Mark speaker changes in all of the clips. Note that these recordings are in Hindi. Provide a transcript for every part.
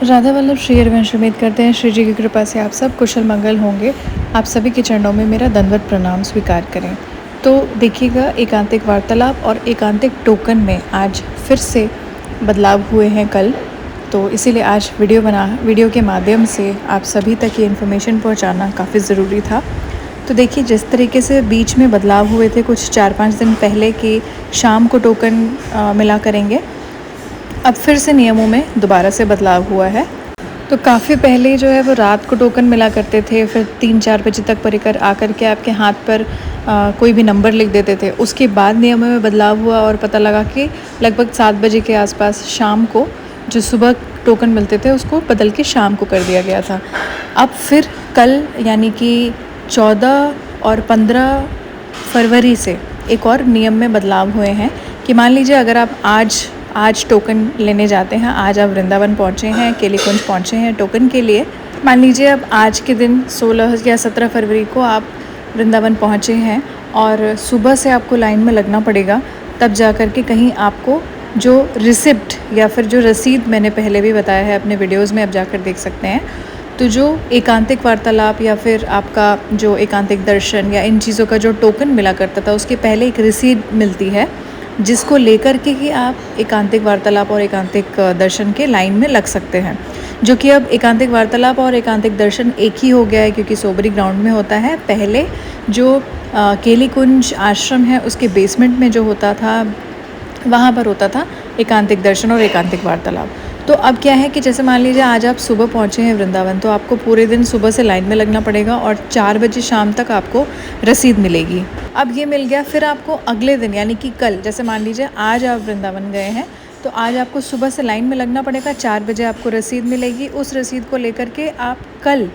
Speaker 1: राधा वल्लभ श्री हरिवंश। उम्मीद करते हैं श्री जी की कृपा से आप सब कुशल मंगल होंगे। आप सभी के चरणों में मेरा दंडवत प्रणाम स्वीकार करें। तो देखिएगा, एकांतिक वार्तालाप और एकांतिक टोकन में आज फिर से बदलाव हुए हैं कल। तो इसीलिए आज वीडियो के माध्यम से आप सभी तक ये इन्फॉर्मेशन पहुंचाना काफ़ी ज़रूरी था। तो देखिए, जिस तरीके से बीच में बदलाव हुए थे कुछ 4-5 दिन पहले कि शाम को टोकन मिला करेंगे, अब फिर से नियमों में दोबारा से बदलाव हुआ है। तो काफ़ी पहले जो है वो रात को टोकन मिला करते थे, फिर 3-4 बजे तक परिकर आकर के आपके हाथ पर कोई भी नंबर लिख देते थे। उसके बाद नियमों में बदलाव हुआ और पता लगा कि लगभग 7 बजे के आसपास शाम को जो सुबह टोकन मिलते थे उसको बदल के शाम को कर दिया गया था। अब फिर कल यानी कि 14 और 15 फरवरी से एक और नियम में बदलाव हुए हैं कि मान लीजिए अगर आप आज टोकन लेने जाते हैं, आज आप वृंदावन पहुँचे हैं, केली कुंज पहुँचे हैं टोकन के लिए। मान लीजिए अब आज के दिन 16 या 17 फरवरी को आप वृंदावन पहुँचे हैं और सुबह से आपको लाइन में लगना पड़ेगा, तब जा कर के कहीं आपको जो रिसिप्ट या फिर जो रसीद मैंने पहले भी बताया है अपने वीडियोज़ में, आप जाकर देख सकते हैं। तो जो एकांतिक वार्तालाप या फिर आपका जो एकांतिक दर्शन या इन चीज़ों का जो टोकन मिला करता था उसके पहले एक रसीद मिलती है, जिसको लेकर के ही आप एकांतिक वार्तालाप और एकांतिक दर्शन के लाइन में लग सकते हैं। जो कि अब एकांतिक वार्तालाप और एकांतिक दर्शन एक ही हो गया है, क्योंकि सोबरी ग्राउंड में होता है। पहले जो केली कुंज आश्रम है उसके बेसमेंट में जो होता था वहाँ पर होता था एकांतिक दर्शन और एकांतिक वार्तालाप। तो अब क्या है कि जैसे मान लीजिए आज आप सुबह पहुँचे हैं वृंदावन, तो आपको पूरे दिन सुबह से लाइन में लगना पड़ेगा और 4 बजे शाम तक आपको रसीद मिलेगी। अब ये मिल गया, फिर आपको अगले दिन यानी कि कल, जैसे मान लीजिए आज आप वृंदावन गए हैं तो आज आपको सुबह से लाइन में लगना पड़ेगा, 4 बजे आपको रसीद मिलेगी। उस रसीद को लेकर के आप कल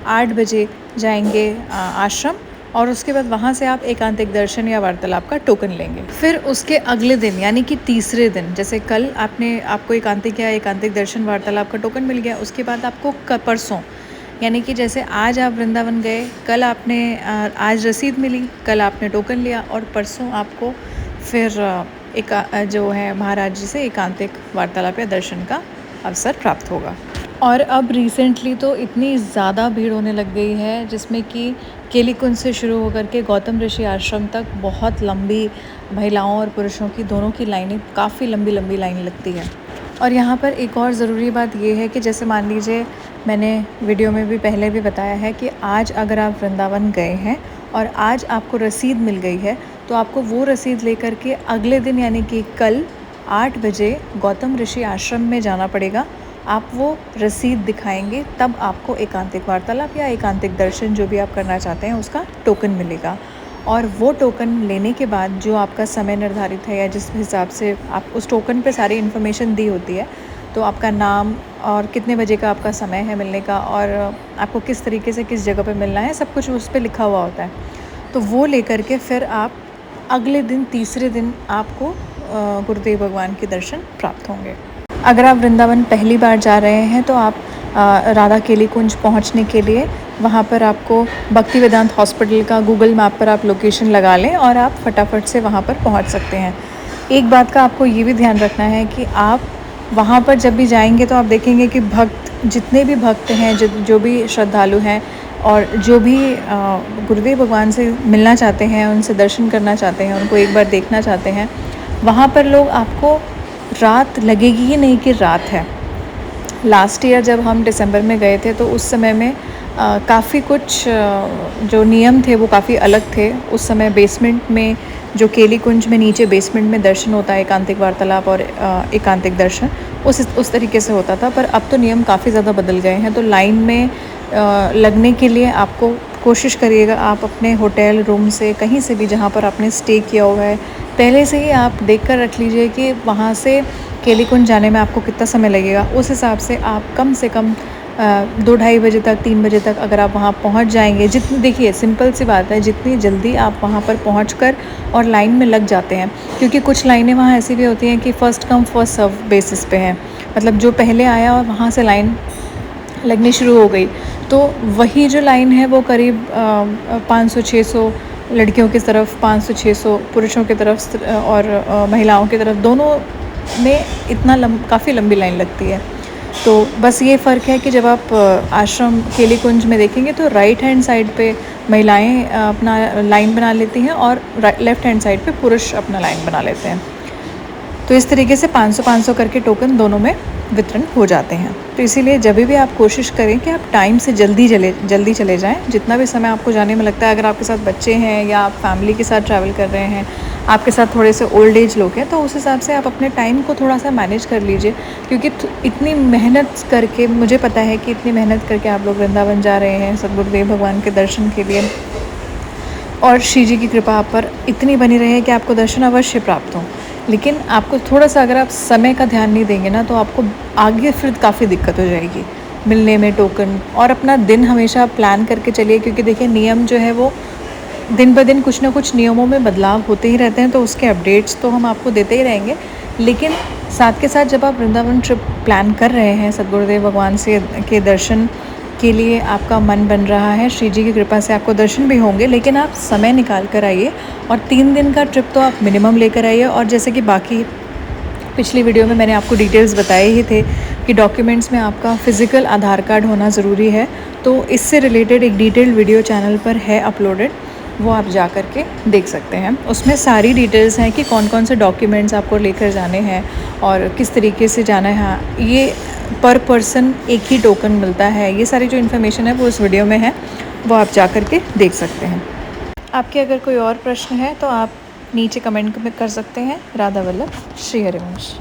Speaker 1: 8 बजे जाएंगे आश्रम और उसके बाद वहाँ से आप एकांतिक दर्शन या वार्तालाप का टोकन लेंगे। फिर उसके अगले दिन यानी कि तीसरे दिन, जैसे कल आपको एकांतिक या एकांतिक दर्शन वार्तालाप का टोकन मिल गया, उसके बाद आपको परसों यानी कि जैसे आज आप वृंदावन गए, कल आपने आज रसीद मिली, कल आपने टोकन लिया और परसों आपको फिर जो है महाराज जी से एकांतिक वार्तालाप या दर्शन का अवसर प्राप्त होगा। और अब रिसेंटली तो इतनी ज़्यादा भीड़ होने लग गई है, जिसमें कि केली कुंज से शुरू होकर के गौतम ऋषि आश्रम तक बहुत लंबी महिलाओं और पुरुषों की दोनों की लाइनें, काफ़ी लंबी लाइन लगती है। और यहाँ पर एक और ज़रूरी बात ये है कि जैसे मान लीजिए, मैंने वीडियो में भी पहले भी बताया है कि आज अगर आप वृंदावन गए हैं और आज आपको रसीद मिल गई है, तो आपको वो रसीद लेकर के अगले दिन यानी कि कल 8 बजे गौतम ऋषि आश्रम में जाना पड़ेगा। आप वो रसीद दिखाएंगे, तब आपको एकांतिक वार्तालाप या एकांतिक दर्शन जो भी आप करना चाहते हैं उसका टोकन मिलेगा। और वो टोकन लेने के बाद जो आपका समय निर्धारित है या जिस हिसाब से आप उस टोकन पे सारी इन्फॉर्मेशन दी होती है, तो आपका नाम और कितने बजे का आपका समय है मिलने का और आपको किस तरीके से किस जगह पे मिलना है, सब कुछ उस पर लिखा हुआ होता है। तो वो लेकर के फिर आप अगले दिन तीसरे दिन आपको गुरुदेव भगवान के दर्शन प्राप्त होंगे। अगर आप वृंदावन पहली बार जा रहे हैं तो आप राधा केली कुंज पहुंचने के लिए वहाँ पर आपको भक्ति वेदांत हॉस्पिटल का गूगल मैप पर आप लोकेशन लगा लें और आप फटाफट से वहाँ पर पहुँच सकते हैं। एक बात का आपको ये भी ध्यान रखना है कि आप वहाँ पर जब भी जाएंगे तो आप देखेंगे कि जितने भी भक्त हैं, जो भी श्रद्धालु हैं और जो भी गुरुदेव भगवान से मिलना चाहते हैं, उनसे दर्शन करना चाहते हैं, उनको एक बार देखना चाहते हैं, वहाँ पर लोग आपको रात लगेगी ही नहीं कि रात है। लास्ट ईयर जब हम दिसंबर में गए थे तो उस समय में काफ़ी कुछ जो नियम थे वो काफ़ी अलग थे। उस समय बेसमेंट में, जो केली कुंज में नीचे बेसमेंट में दर्शन होता है, एकांतिक वार्तालाप और एकांतिक दर्शन उस तरीके से होता था। पर अब तो नियम काफ़ी ज़्यादा बदल गए हैं। तो लाइन में लगने के लिए आपको कोशिश करिएगा, आप अपने होटल रूम से कहीं से भी जहाँ पर आपने स्टे किया हुआ है, पहले से ही आप देख कर रख लीजिए कि वहाँ से केली कुंज जाने में आपको कितना समय लगेगा। उस हिसाब से आप कम से कम 2-2:30 बजे तक, 3 बजे तक अगर आप वहाँ पहुँच जाएंगे, देखिए सिंपल सी बात है, जितनी जल्दी आप वहाँ पर पहुँचकर और लाइन में लग जाते हैं, क्योंकि कुछ लाइनें वहाँ ऐसी भी होती हैं कि first come first serve basis पे हैं। मतलब जो पहले आया और वहाँ से लाइन लगनी शुरू हो गई, तो वही जो लाइन है वो करीब 500-600 लड़कियों की तरफ, 500-600 पुरुषों की तरफ और महिलाओं की तरफ, दोनों में काफ़ी लंबी लाइन लगती है। तो बस ये फ़र्क है कि जब आप आश्रम केली कुंज में देखेंगे तो राइट हैंड साइड पे महिलाएं अपना लाइन बना लेती हैं और लेफ़्ट हैंड साइड पे पुरुष अपना लाइन बना लेते हैं। तो इस तरीके से 500-500 करके टोकन दोनों में वितरण हो जाते हैं। तो इसीलिए जब भी आप कोशिश करें कि आप टाइम से जल्दी चले जाएँ। जितना भी समय आपको जाने में लगता है, अगर आपके साथ बच्चे हैं या आप फैमिली के साथ ट्रैवल कर रहे हैं, आपके साथ थोड़े से ओल्ड एज लोग हैं, तो उस हिसाब से आप अपने टाइम को थोड़ा सा मैनेज कर लीजिए। क्योंकि इतनी मेहनत करके, मुझे पता है कि इतनी मेहनत करके आप लोग वृंदावन जा रहे हैं सद्गुरुदेव भगवान के दर्शन के लिए, और श्री जी की कृपा आप पर इतनी बनी रहे कि आपको दर्शन अवश्य प्राप्त हो। लेकिन आपको थोड़ा सा, अगर आप समय का ध्यान नहीं देंगे ना, तो आपको आगे फिर काफ़ी दिक्कत हो जाएगी मिलने में टोकन। और अपना दिन हमेशा प्लान करके चलिए, क्योंकि देखिए नियम जो है वो दिन ब दिन कुछ ना कुछ नियमों में बदलाव होते ही रहते हैं, तो उसके अपडेट्स तो हम आपको देते ही रहेंगे। लेकिन साथ के साथ जब आप वृंदावन ट्रिप प्लान कर रहे हैं, सद्गुरुदेव भगवान से के दर्शन के लिए आपका मन बन रहा है, श्री जी की कृपा से आपको दर्शन भी होंगे, लेकिन आप समय निकाल कर आइए। और 3 दिन का ट्रिप तो आप मिनिमम लेकर आइए। और जैसे कि बाकी पिछली वीडियो में मैंने आपको डिटेल्स बताए ही थे कि डॉक्यूमेंट्स में आपका फ़िज़िकल आधार कार्ड होना ज़रूरी है। तो इससे रिलेटेड एक डिटेल्ड वीडियो चैनल पर है अपलोडेड, वो आप जा कर के देख सकते हैं। उसमें सारी डिटेल्स हैं कि कौन कौन से डॉक्यूमेंट्स आपको लेकर जाने हैं और किस तरीके से जाना है। हाँ, ये पर पर्सन एक ही टोकन मिलता है। ये सारी जो इन्फॉर्मेशन है वो उस वीडियो में है, वो आप जा कर के देख सकते हैं। आपके अगर कोई और प्रश्न है तो आप नीचे कमेंट में कर सकते हैं। राधा वल्लभ, श्री हरिवंश।